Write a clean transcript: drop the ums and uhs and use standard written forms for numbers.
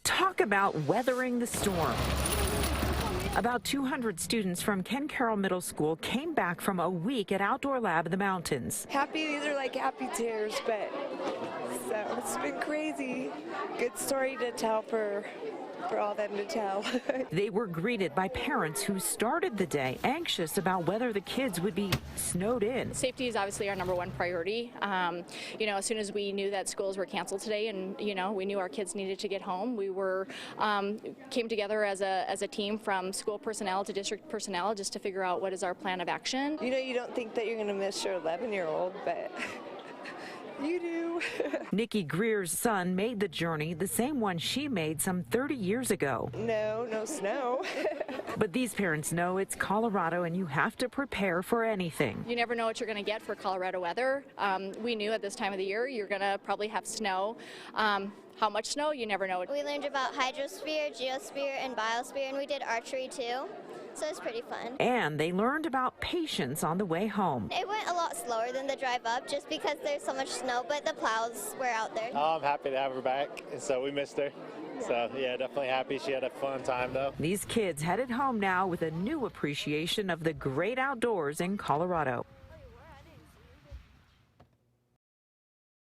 Talk about weathering the storm. About 200 students from Ken Carroll Middle School came back from a week at Outdoor Lab in the mountains. Happy, these are like happy tears, but so it's been crazy. Good story to tell for all them to tell. They were greeted by parents who started the day anxious about whether the kids would be snowed in. Safety is obviously our number one priority. As soon as we knew that schools were canceled today and, we knew our kids needed to get home, we came together as a team from school personnel to district personnel just to figure out what is our plan of action. You don't think that you're going to miss your 11-year-old, but you do. Nikki Greer's son made the journey, the same one she made some 30 years ago. No snow. But these parents know it's Colorado and you have to prepare for anything. You never know what you're going to get for Colorado weather. We knew at this time of the year you're going to probably have snow. How much snow? You never know. We learned about hydrosphere, geosphere, and biosphere, and we did archery too. So it's pretty fun. And they learned about patience on the way home. It went a lot slower than the drive up just because there's so much snow, but the plows were out there. I'm happy to have her back, so we missed her. So, yeah, definitely happy. She had a fun time, though. These kids headed home now with a new appreciation of the great outdoors in Colorado.